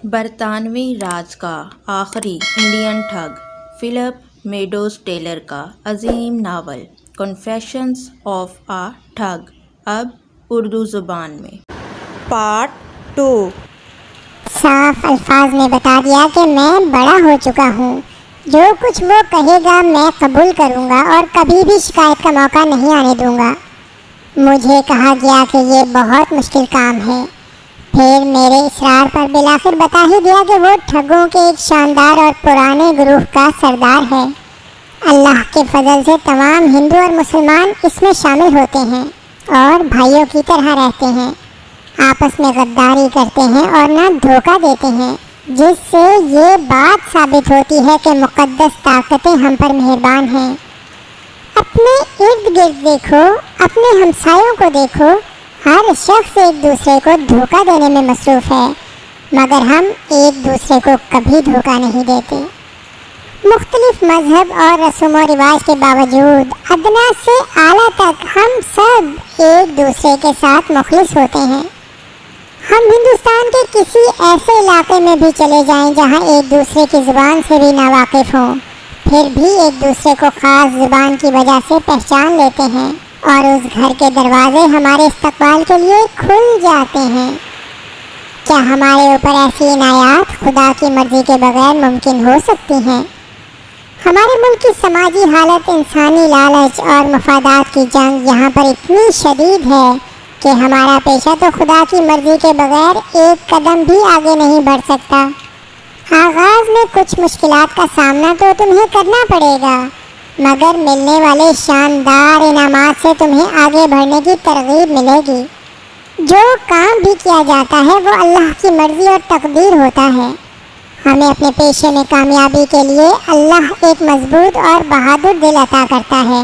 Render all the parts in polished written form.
برطانوی راج کا آخری انڈین ٹھگ فلپ میڈوز ٹیلر کا عظیم ناول کنفیشنز آف اے ٹھگ اب اردو زبان میں پارٹ 2۔ صاف الفاظ میں بتا دیا کہ میں بڑا ہو چکا ہوں، جو کچھ وہ کہے گا میں قبول کروں گا اور کبھی بھی شکایت کا موقع نہیں آنے دوں گا۔ مجھے کہا گیا کہ یہ بہت مشکل کام ہے، پھر میرے اصرار پر بالآخر بتا ہی دیا کہ وہ ٹھگوں کے ایک شاندار اور پرانے گروہ کا سردار ہے۔ اللہ کے فضل سے تمام ہندو اور مسلمان اس میں شامل ہوتے ہیں اور بھائیوں کی طرح رہتے ہیں، آپس میں غداری کرتے ہیں اور نہ دھوکہ دیتے ہیں، جس سے یہ بات ثابت ہوتی ہے کہ مقدس طاقتیں ہم پر مہربان ہیں۔ اپنے ارد گرد دیکھو، اپنے ہمسایوں کو دیکھو، ہر شخص ایک دوسرے کو دھوکہ دینے میں مصروف ہے، مگر ہم ایک دوسرے کو کبھی دھوکہ نہیں دیتے۔ مختلف مذہب اور رسم و رواج کے باوجود ادنا سے اعلیٰ تک ہم سب ایک دوسرے کے ساتھ مخلص ہوتے ہیں۔ ہم ہندوستان کے کسی ایسے علاقے میں بھی چلے جائیں جہاں ایک دوسرے کی زبان سے بھی ناواقف ہوں، پھر بھی ایک دوسرے کو خاص زبان کی وجہ سے پہچان لیتے ہیں اور اس گھر کے دروازے ہمارے استقبال کے لیے کھل جاتے ہیں۔ کیا ہمارے اوپر ایسی عنایات خدا کی مرضی کے بغیر ممکن ہو سکتی ہیں؟ ہمارے ملک کی سماجی حالت، انسانی لالچ اور مفادات کی جنگ یہاں پر اتنی شدید ہے کہ ہمارا پیشہ تو خدا کی مرضی کے بغیر ایک قدم بھی آگے نہیں بڑھ سکتا۔ آغاز میں کچھ مشکلات کا سامنا تو تمہیں کرنا پڑے گا، مگر ملنے والے شاندار انعامات سے تمہیں آگے بڑھنے کی ترغیب ملے گی۔ جو کام بھی کیا جاتا ہے وہ اللہ کی مرضی اور تقدیر ہوتا ہے۔ ہمیں اپنے پیشے میں کامیابی کے لیے اللہ ایک مضبوط اور بہادر دل عطا کرتا ہے۔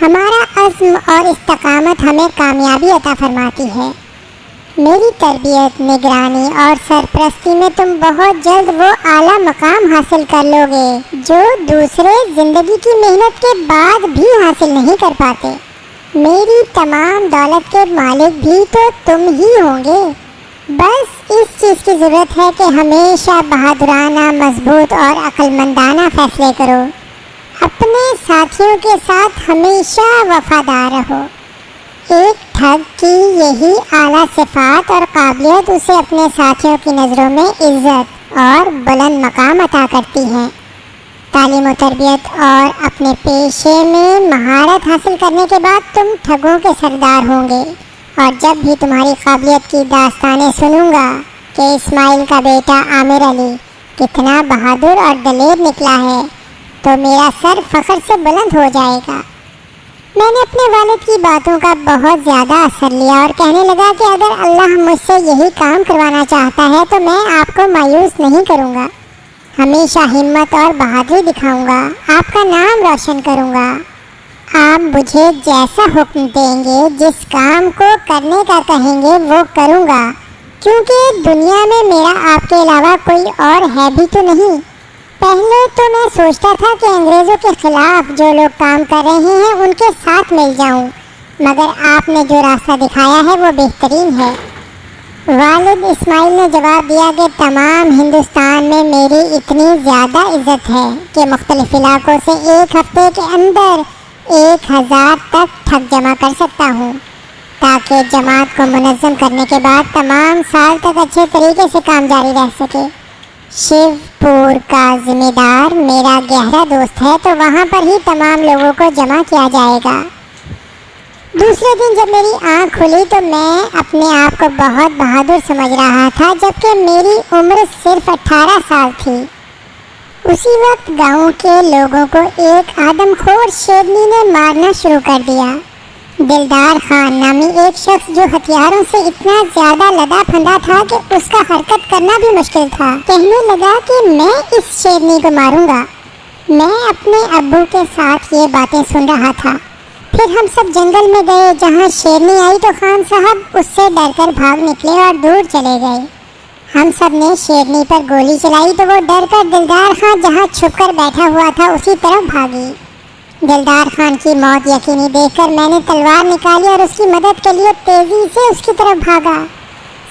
ہمارا عزم اور استقامت ہمیں کامیابی عطا فرماتی ہے۔ میری تربیت، نگرانی اور سرپرستی میں تم بہت جلد وہ اعلیٰ مقام حاصل کر لو گے جو دوسرے زندگی کی محنت کے بعد بھی حاصل نہیں کر پاتے۔ میری تمام دولت کے مالک بھی تو تم ہی ہوں گے۔ بس اس چیز کی ضرورت ہے کہ ہمیشہ بہادرانہ، مضبوط اور عقل مندانہ فیصلے کرو۔ اپنے ساتھیوں کے ساتھ ہمیشہ وفادار رہو۔ ایک ٹھگ کی یہی اعلیٰ صفات اور قابلیت اسے اپنے ساتھیوں کی نظروں میں عزت اور بلند مقام عطا کرتی ہیں۔ تعلیم و تربیت اور اپنے پیشے میں مہارت حاصل کرنے کے بعد تم ٹھگوں کے سردار ہوں گے، اور جب بھی تمہاری قابلیت کی داستانیں سنوں گا کہ اسماعیل کا بیٹا عامر علی کتنا بہادر اور دلیر نکلا ہے، تو میرا سر فخر سے بلند ہو جائے گا۔ میں نے اپنے والد کی باتوں کا بہت زیادہ اثر لیا اور کہنے لگا کہ اگر اللہ مجھ سے یہی کام کروانا چاہتا ہے تو میں آپ کو مایوس نہیں کروں گا، ہمیشہ ہمت اور بہادری دکھاؤں گا، آپ کا نام روشن کروں گا۔ آپ مجھے جیسا حکم دیں گے، جس کام کو کرنے کا کہیں گے وہ کروں گا، کیونکہ دنیا میں میرا آپ کے علاوہ کوئی اور ہے بھی تو نہیں۔ پہلے تو میں سوچتا تھا کہ انگریزوں کے خلاف جو لوگ کام کر رہے ہیں ان کے ساتھ مل جاؤں، مگر آپ نے جو راستہ دکھایا ہے وہ بہترین ہے۔ والد اسماعیل نے جواب دیا کہ تمام ہندوستان میں میری اتنی زیادہ عزت ہے کہ مختلف علاقوں سے ایک ہفتے کے اندر 1000 تک ٹھگ جمع کر سکتا ہوں، تاکہ جماعت کو منظم کرنے کے بعد تمام سال تک اچھے طریقے سے کام جاری رہ سکے۔ شیو پور کا ذمہ دار میرا گہرا دوست ہے، تو وہاں پر ہی تمام لوگوں کو جمع کیا جائے گا۔ دوسرے دن جب میری آنکھ کھلی تو میں اپنے آپ کو بہت بہادر سمجھ رہا تھا، جبکہ میری عمر صرف 18 سال تھی۔ اسی وقت گاؤں کے لوگوں کو ایک آدم خور شیرنی نے مارنا شروع کر دیا۔ دلدار خان نامی ایک شخص جو ہتھیاروں سے اتنا زیادہ لدا پھندا تھا کہ اس کا حرکت کرنا بھی مشکل تھا، کہنے لگا کہ میں اس شیرنی کو ماروں گا۔ میں اپنے ابو کے ساتھ یہ باتیں سن رہا تھا۔ پھر ہم سب جنگل میں گئے، جہاں شیرنی آئی تو خان صاحب اس سے ڈر کر بھاگ نکلے اور دور چلے گئے۔ ہم سب نے شیرنی پر گولی چلائی تو وہ ڈر کر دلدار خان جہاں چھپ کر بیٹھا ہوا تھا اسی طرف بھاگی۔ دلدار خان کی موت یقینی دیکھ کر میں نے تلوار نکالی اور اس کی مدد کے لیے تیزی سے اس کی طرف بھاگا۔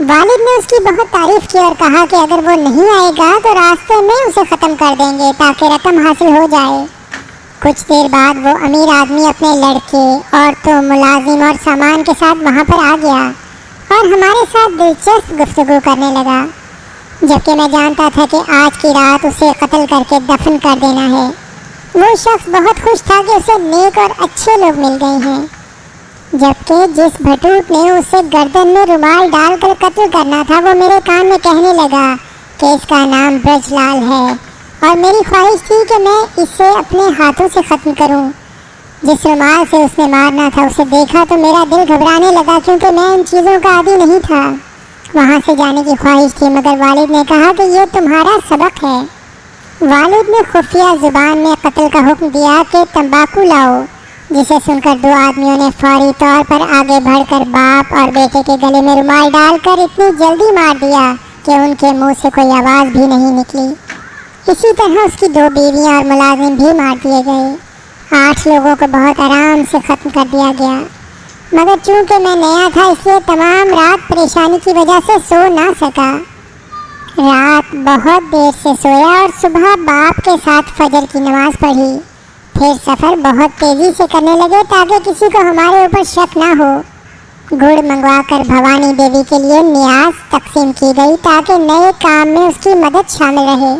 والد نے اس کی بہت تعریف کی اور کہا کہ اگر وہ نہیں آئے گا تو راستے میں اسے ختم کر دیں گے تاکہ رقم حاصل ہو جائے۔ کچھ دیر بعد وہ امیر آدمی اپنے لڑکے، عورتوں، ملازم اور سامان کے ساتھ وہاں پر آ گیا اور ہمارے ساتھ دلچسپ گفتگو کرنے لگا، جبکہ میں جانتا تھا کہ آج کی رات اسے قتل کر کے دفن کر دینا ہے۔ وہ شخص بہت خوش تھا کہ اسے نیک اور اچھے لوگ مل گئے ہیں، جبکہ جس بھٹوٹ نے اسے گردن میں رومال ڈال کر قتل کرنا تھا وہ میرے کان میں کہنے لگا کہ اس کا نام برج لال ہے اور میری خواہش تھی کہ میں اسے اپنے ہاتھوں سے ختم کروں۔ جس رومال سے اس نے مارنا تھا اسے دیکھا تو میرا دل گھبرانے لگا، کیونکہ میں ان چیزوں کا عادی نہیں تھا۔ وہاں سے جانے کی خواہش تھی، مگر والد نے کہا کہ یہ تمہارا سبق ہے۔ والد نے خفیہ زبان میں قتل کا حکم دیا کہ تمباکو لاؤ، جسے سن کر دو آدمیوں نے فوری طور پر آگے بڑھ کر باپ اور بیٹے کے گلے میں رومال ڈال کر اتنی جلدی مار دیا کہ ان کے منہ سے کوئی آواز بھی نہیں نکلی۔ اسی طرح اس کی 2 بیویاں اور ملازم بھی مار دیے گئے۔ 8 لوگوں کو بہت آرام سے ختم کر دیا گیا، مگر چونکہ میں نیا تھا اس لیے تمام رات پریشانی کی وجہ سے سو نہ سکا۔ رات بہت دیر سے سویا اور صبح باپ کے ساتھ فجر کی نماز پڑھی۔ پھر سفر بہت تیزی سے کرنے لگے تاکہ کسی کو ہمارے اوپر شک نہ ہو۔ گڑ منگوا کر بھوانی دیوی کے لیے نیاز تقسیم کی گئی تاکہ نئے کام میں اس کی مدد شامل رہے۔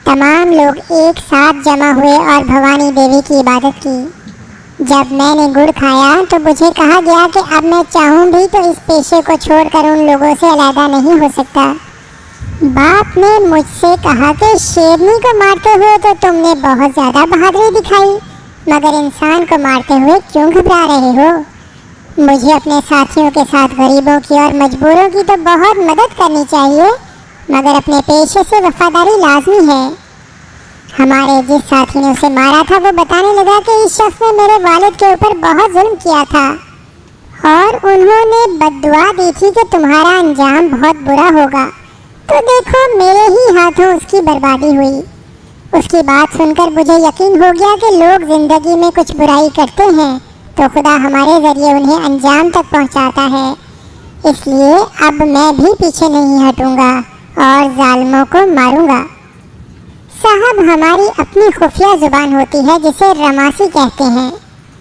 تمام لوگ ایک ساتھ جمع ہوئے اور بھوانی دیوی کی عبادت کی۔ جب میں نے گڑ کھایا تو مجھے کہا گیا کہ اب میں چاہوں بھی تو اس پیشے کو چھوڑ کر ان لوگوں سے علیحدہ نہیں ہو سکتا۔ باپ نے مجھ سے کہا کہ شیرنی کو مارتے ہوئے تو تم نے بہت زیادہ بہادری دکھائی، مگر انسان کو مارتے ہوئے کیوں گھبرا رہے ہو؟ مجھے اپنے ساتھیوں کے ساتھ غریبوں کی اور مجبوروں کی تو بہت مدد کرنی چاہیے، مگر اپنے پیشے سے وفاداری لازمی ہے۔ ہمارے جس ساتھی نے اسے مارا تھا وہ بتانے لگا کہ اس شخص نے میرے والد کے اوپر بہت ظلم کیا تھا اور انہوں نے بد دعا دی تھی کہ تمہارا انجام بہت برا ہوگا، تو دیکھو میرے ہی ہاتھوں اس کی بربادی ہوئی۔ اس کی بات سن کر مجھے یقین ہو گیا کہ لوگ زندگی میں کچھ برائی کرتے ہیں تو خدا ہمارے ذریعے انہیں انجام تک پہنچاتا ہے، اس لیے اب میں بھی پیچھے نہیں ہٹوں گا اور ظالموں کو ماروں گا۔ صاحب، ہماری اپنی خفیہ زبان ہوتی ہے جسے رماسی کہتے ہیں،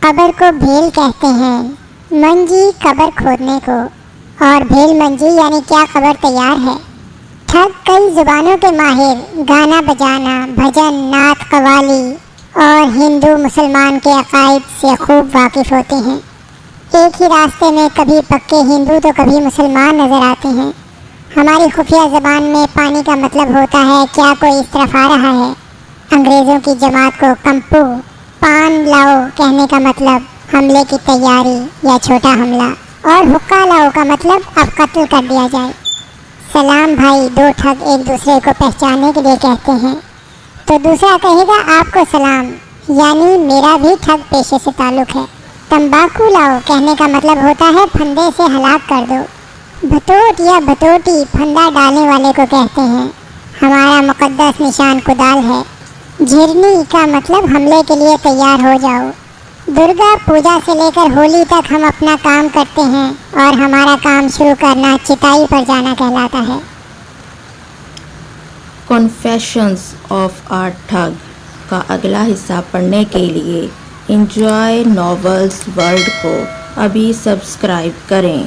قبر کو بھیل کہتے ہیں، منجی قبر کھودنے کو، اور بھیل منجی یعنی کیا قبر تیار ہے۔ ٹھگ کئی زبانوں کے ماہر، گانا بجانا، بھجن، نعت، قوالی اور ہندو مسلمان کے عقائد سے خوب واقف ہوتے ہیں۔ ایک ہی راستے میں کبھی پکے ہندو تو کبھی مسلمان نظر آتے ہیں۔ ہماری خفیہ زبان میں پانی کا مطلب ہوتا ہے کیا کوئی اس طرف آ رہا ہے۔ انگریزوں کی جماعت کو کمپو پان لاؤ کہنے کا مطلب حملے کی تیاری یا چھوٹا حملہ، اور حقہ لاؤ کا مطلب اب قتل کر دیا جائے۔ سلام بھائی، 2 ٹھگ ایک دوسرے کو پہچاننے کے لیے کہتے ہیں، تو دوسرا کہے گا آپ کو سلام، یعنی میرا بھی ٹھگ پیشے سے تعلق ہے۔ تمباکو لاؤ کہنے کا مطلب ہوتا ہے پھندے سے ہلاک کر دو۔ بھٹوٹ یا بھٹوٹی پھندا ڈالنے والے کو کہتے ہیں۔ ہمارا مقدس نشان کدال ہے۔ جھرنی کا مطلب حملے کے لیے تیار ہو جاؤ۔ درگا پوجا سے لے کر ہولی تک ہم اپنا کام کرتے ہیں اور ہمارا کام شروع کرنا چتائی پر جانا کہلاتا ہے۔ کنفیشنز آف اے ٹھگ کا اگلا حصہ پڑھنے کے لیے انجوائے ناولز ورلڈ کو ابھی سبسکرائب کریں۔